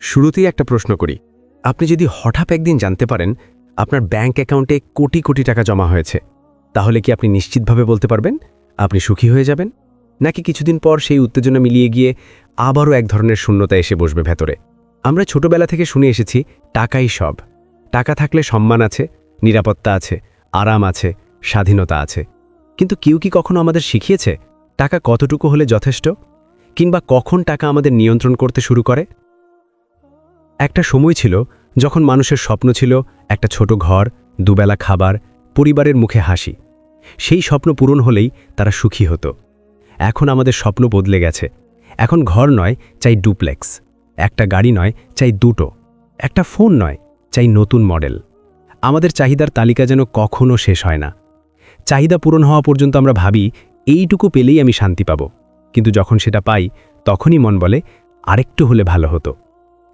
শুরুতেই একটা প্রশ্ন করি। আপনি যদি হঠাৎ একদিন জানতে পারেন আপনার ব্যাংক অ্যাকাউন্টে কোটি কোটি টাকা জমা হয়েছে, তাহলে কি আপনি নিশ্চিতভাবে বলতে পারবেন আপনি সুখী হয়ে যাবেন? নাকি কিছুদিন পর সেই উত্তেজনা মিলিয়ে গিয়ে আবারও এক ধরনের শূন্যতা এসে বসবে ভেতরে? আমরা ছোটবেলা থেকে শুনে এসেছি টাকাই সব। টাকা থাকলে সম্মান আছে, নিরাপত্তা আছে, আরাম আছে, স্বাধীনতা আছে। কিন্তু কেউ কি কখনো আমাদের শিখিয়েছে টাকা কতটুকু হলে যথেষ্ট? কিংবা কখন টাকা আমাদের নিয়ন্ত্রণ করতে শুরু করে? একটা সময় ছিল যখন মানুষের স্বপ্ন ছিল একটা ছোট ঘর, দুবেলা খাবার, পরিবারের মুখে হাসি। সেই স্বপ্ন পূরণ হলেই তারা সুখী হতো। এখন আমাদের স্বপ্ন বদলে গেছে। এখন ঘর নয়, চাই ডুপ্লেক্স। একটা গাড়ি নয়, চাই দুটো। একটা ফোন নয়, চাই নতুন মডেল। আমাদের চাহিদার তালিকা যেন কখনো শেষ হয় না। চাহিদা পূরণ হওয়া পর্যন্ত আমরা ভাবি এইটুকু পেলেই আমি শান্তি পাব। কিন্তু যখন সেটা পাই তখনই মন বলে আরেকটু হলে ভালো হতো।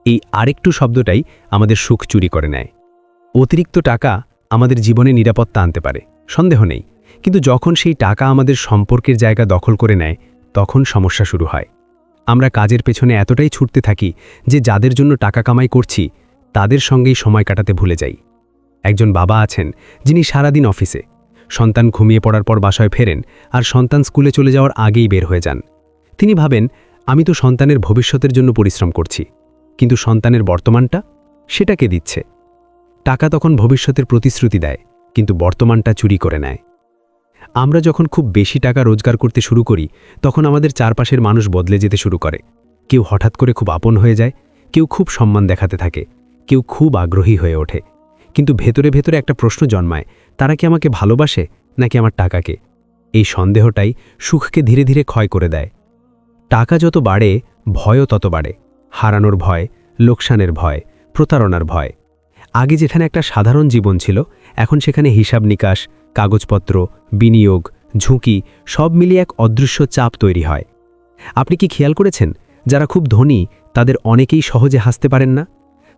এই আরেকটু শব্দটাই আমাদের সুখ চুরি করে নেয়। অতিরিক্ত টাকা আমাদের জীবনে নিরাপত্তা আনতে পারে, সন্দেহ নেই। কিন্তু যখন সেই টাকা আমাদের সম্পর্কের জায়গা দখল করে নেয়, তখন সমস্যা শুরু হয়। আমরা কাজের পেছনে এতটাই ছুটতে থাকি যে যাদের জন্য টাকা কামাই করছি তাদের সঙ্গেই সময় কাটাতে ভুলে যাই। একজন বাবা আছেন যিনি সারাদিন অফিসে, সন্তান ঘুমিয়ে পড়ার পর বাসায় ফেরেন আর সন্তান স্কুলে চলে যাওয়ার আগেই বের হয়ে যান। তিনি ভাবেন আমি তো সন্তানের ভবিষ্যতের জন্য পরিশ্রম করছি, কিন্তু সন্তানের বর্তমানটা সেটা কে দিচ্ছে? টাকা তখন ভবিষ্যতের প্রতিশ্রুতি দেয়, কিন্তু বর্তমানটা চুরি করে নেয়। আমরা যখন খুব বেশি টাকা রোজগার করতে শুরু করি তখন আমাদের চারপাশের মানুষ বদলে যেতে শুরু করে। কেউ হঠাৎ করে খুব আপন হয়ে যায়, কেউ খুব সম্মান দেখাতে থাকে, কেউ খুব আগ্রহী হয়ে ওঠে। কিন্তু ভেতরে ভেতরে একটা প্রশ্ন জন্মায়, তারা কি আমাকে ভালোবাসে নাকি আমার টাকাকে? এই সন্দেহটাই সুখকে ধীরে ধীরে ক্ষয় করে দেয়। টাকা যত বাড়ে ভয়ও তত বাড়ে। হারানোর ভয়, লোকসানের ভয়, প্রতারণার ভয়। আগে যেখানে একটা সাধারণ জীবন ছিল, এখন সেখানে হিসাব নিকাশ, কাগজপত্র, বিনিয়োগ, ঝুঁকি সব মিলিয়ে এক অদৃশ্য চাপ তৈরি হয়। আপনি কি খেয়াল করেছেন যারা খুব ধনী তাদের অনেকেই সহজে হাসতে পারেন না?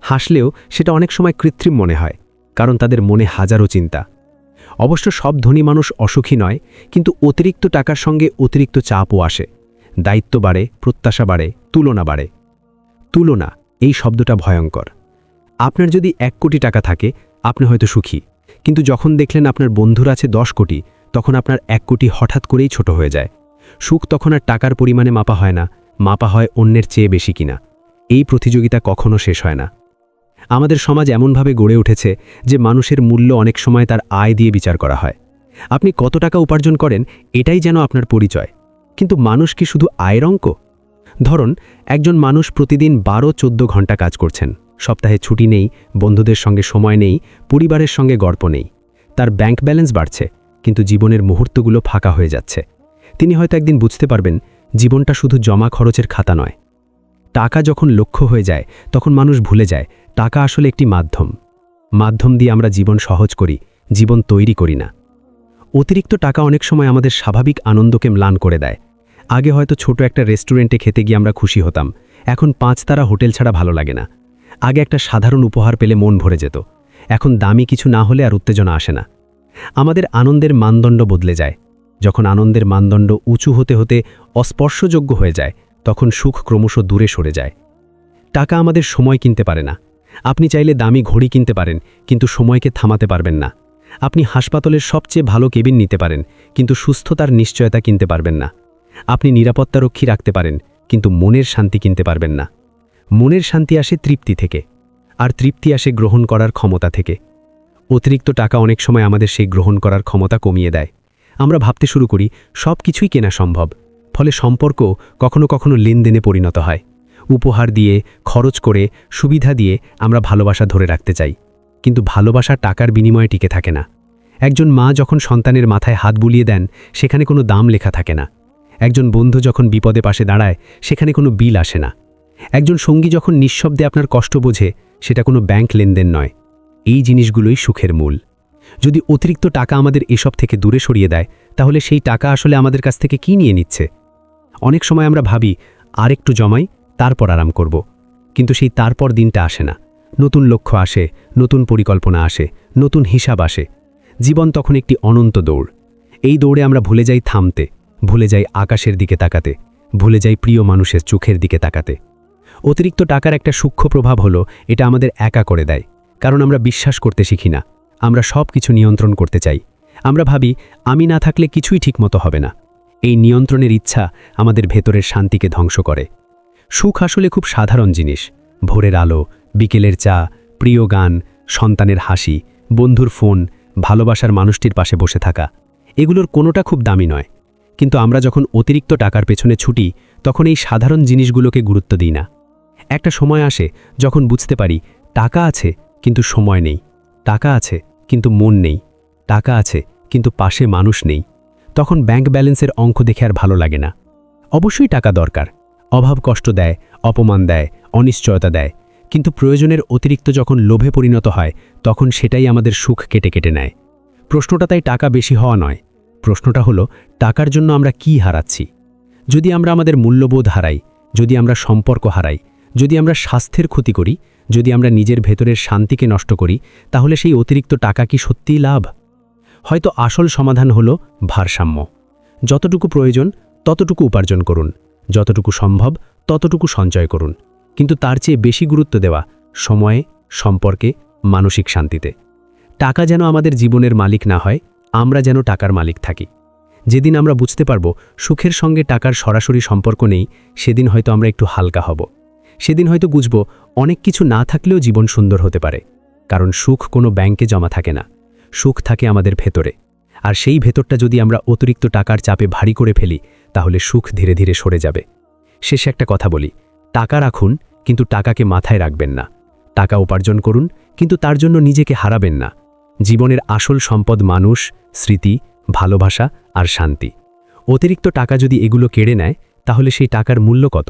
হাসলেও সেটা অনেক সময় কৃত্রিম মনে হয়, কারণ তাদের মনে হাজারো চিন্তা। অবশ্য সব ধনী মানুষ অসুখী নয়, কিন্তু অতিরিক্ত টাকার সঙ্গে অতিরিক্ত চাপও আসে। দায়িত্ব বাড়ে, প্রত্যাশা বাড়ে, তুলনা বাড়ে। তুলনা, এই শব্দটা ভয়ঙ্কর। আপনার যদি 1 কোটি টাকা থাকে আপনি হয়তো সুখী, কিন্তু যখন দেখলেন আপনার বন্ধুর আছে 10 কোটি, তখন আপনার 1 কোটি হঠাৎ করেই ছোট হয়ে যায়। সুখ তখন আর টাকার পরিমাণে মাপা হয় না, মাপা হয় অন্যের চেয়ে বেশি কিনা। এই প্রতিযোগিতা কখনো শেষ হয় না। আমাদের সমাজ এমনভাবে গড়ে উঠেছে যে মানুষের মূল্য অনেক সময় তার আয় দিয়ে বিচার করা হয়। আপনি কত টাকা উপার্জন করেন এটাই যেন আপনার পরিচয়। কিন্তু মানুষ কি শুধু আয়ের অঙ্ক? ধরুন একজন মানুষ প্রতিদিন 12-14 ঘন্টা কাজ করছেন, সপ্তাহে ছুটি নেই, বন্ধুদের সঙ্গে সময় নেই, পরিবারের সঙ্গে গল্প নেই। তার ব্যাংক ব্যালেন্স বাড়ছে, কিন্তু জীবনের মুহূর্তগুলো ফাঁকা হয়ে যাচ্ছে। তিনি হয়তো একদিন বুঝতে পারবেন জীবনটা শুধু জমা খরচের খাতা নয়। টাকা যখন লক্ষ্য হয়ে যায় তখন মানুষ ভুলে যায় টাকা আসলে একটি মাধ্যম দিয়ে আমরা জীবন সহজ করি, জীবন তৈরি করি না। অতিরিক্ত টাকা অনেক সময় আমাদের স্বাভাবিক আনন্দকে ম্লান করে দেয়। আগে হয়তো ছোট একটা রেস্টুরেন্টে খেতে গিয়ে আমরা খুশি হতাম, এখন 5 তারা হোটেল ছাড়া ভালো লাগে না। আগে একটা সাধারণ উপহার পেলে মন ভরে যেত, এখন দামি কিছু না হলে আর উত্তেজনা আসে না। আমাদের আনন্দের মানদণ্ড বদলে যায়। যখন আনন্দের মানদণ্ড উঁচু হতে হতে অস্পর্শযোগ্য হয়ে যায়, তখন সুখ ক্রমশ দূরে সরে যায়। টাকা আমাদের সময় কিনতে পারে না। আপনি চাইলে দামি ঘড়ি কিনতে পারেন, কিন্তু সময়কে থামাতে পারবেন না। আপনি হাসপাতালের সবচেয়ে ভালো কেবিন নিতে পারেন, কিন্তু সুস্থতার নিশ্চয়তা কিনতে পারবেন না। আপনি নিরাপত্তারক্ষী রাখতে পারেন, কিন্তু মনের শান্তি কিনতে পারবেন না। মনের শান্তি আসে তৃপ্তি থেকে, আর তৃপ্তি আসে গ্রহণ করার ক্ষমতা থেকে। অতিরিক্ত টাকা অনেক সময় আমাদের সেই গ্রহণ করার ক্ষমতা কমিয়ে দেয়। আমরা ভাবতে শুরু করি সব কিছুই কেনা সম্ভব, ফলে সম্পর্ক কখনো কখনো লেনদেনে পরিণত হয়। উপহার দিয়ে, খরচ করে, সুবিধা দিয়ে আমরা ভালোবাসা ধরে রাখতে চাই, কিন্তু ভালোবাসা টাকার বিনিময়ে টিকে থাকে না। একজন মা যখন সন্তানের মাথায় হাত বুলিয়ে দেন, সেখানে কোনো দাম লেখা থাকে না। একজন বন্ধু যখন বিপদে পাশে দাঁড়ায়, সেখানে কোনো বিল আসে না। একজন সঙ্গী যখন নিঃশব্দে আপনার কষ্ট বোঝে, সেটা কোনো ব্যাংক লেনদেন নয়। এই জিনিসগুলোই সুখের মূল। যদি অতিরিক্ত টাকা আমাদের এসব থেকে দূরে সরিয়ে দেয়, তাহলে সেই টাকা আসলে আমাদের কাছ থেকে কি নিয়ে নিচ্ছে? অনেক সময় আমরা ভাবি আর একটু জমাই, তারপর আরাম করব। কিন্তু সেই তারপর দিনটা আসে না। নতুন লক্ষ্য আসে, নতুন পরিকল্পনা আসে, নতুন হিসাব আসে। জীবন তখন একটি অনন্ত দৌড়। এই দৌড়ে আমরা ভুলে যাই থামতে, ভুলে যাই আকাশের দিকে তাকাতে, ভুলে যাই প্রিয় মানুষের চোখের দিকে তাকাতে। অতিরিক্ত টাকার একটা সূক্ষ্ম প্রভাব হলো এটা আমাদের একা করে দেয়, কারণ আমরা বিশ্বাস করতে শিখি না। আমরা সব কিছু নিয়ন্ত্রণ করতে চাই। আমরা ভাবি আমি না থাকলে কিছুই ঠিকমতো হবে না। এই নিয়ন্ত্রণের ইচ্ছা আমাদের ভেতরের শান্তিকে ধ্বংস করে। সুখ আসলে খুব সাধারণ জিনিস। ভোরের আলো, বিকেলের চা, প্রিয় গান, সন্তানের হাসি, বন্ধুর ফোন, ভালোবাসার মানুষটির পাশে বসে থাকা, এগুলোর কোনোটা খুব দামি নয়। কিন্তু আমরা যখন অতিরিক্ত টাকার পেছনে ছুটি, তখন এই সাধারণ জিনিসগুলোকে গুরুত্ব দিই না। একটা সময় আসে যখন বুঝতে পারি টাকা আছে কিন্তু সময় নেই, টাকা আছে কিন্তু মন নেই, টাকা আছে কিন্তু পাশে মানুষ নেই। তখন ব্যাংক ব্যালেন্সের অঙ্ক দেখে আর ভালো লাগে না। অবশ্যই টাকা দরকার, অভাব কষ্ট দেয়, অপমান দেয়, অনিশ্চয়তা দেয়, কিন্তু প্রয়োজনের অতিরিক্ত যখন লোভে পরিণত হয় তখন সেটাই আমাদের সুখ কেটে কেটে নেয়। প্রশ্নটা তাই টাকা বেশি হওয়া নয়, প্রশ্নটা হলো টাকার জন্য আমরা কি হারাচ্ছি। যদি আমরা আমাদের মূল্যবোধ হারাই, যদি আমরা সম্পর্ক হারাই, যদি আমরা স্বাস্থ্যের ক্ষতি করি, যদি আমরা নিজের ভেতরের শান্তিকে নষ্ট করি, তাহলে সেই অতিরিক্ত টাকা কি সত্যিই লাভ? হয়তো আসল সমাধান হলো ভারসাম্য। যতটুকু প্রয়োজন ততটুকু উপার্জন করুন, যতটুকু সম্ভব ততটুকু সঞ্চয় করুন, কিন্তু তার চেয়ে বেশি গুরুত্ব দেওয়া সময়ে, সম্পর্কে, মানসিক শান্তিতে। টাকা যেন আমাদের জীবনের মালিক না হয়, আমরা যেন টাকার মালিক থাকি। যেদিন আমরা বুঝতে পারব সুখের সঙ্গে টাকার সরাসরি সম্পর্ক নেই, সেদিন হয়তো আমরা একটু হালকা হব। সেদিন হয়তো বুঝব অনেক কিছু না থাকলেও জীবন সুন্দর হতে পারে, কারণ সুখ কোনো ব্যাংকে জমা থাকে না, সুখ থাকে আমাদের ভেতরে। আর সেই ভেতরটা যদি আমরা অতিরিক্ত টাকার চাপে ভারী করে ফেলি, তাহলে সুখ ধীরে ধীরে সরে যাবে। শেষে একটা কথা বলি, টাকা রাখুন কিন্তু টাকাকে মাথায় রাখবেন না। টাকা উপার্জন করুন কিন্তু তার জন্য নিজেকে হারাবেন না। জীবনের আসল সম্পদ মানুষ, স্মৃতি, ভালোবাসা আর শান্তি। অতিরিক্ত টাকা যদি এগুলো কেড়ে নেয়, তাহলে সেই টাকার মূল্য কত?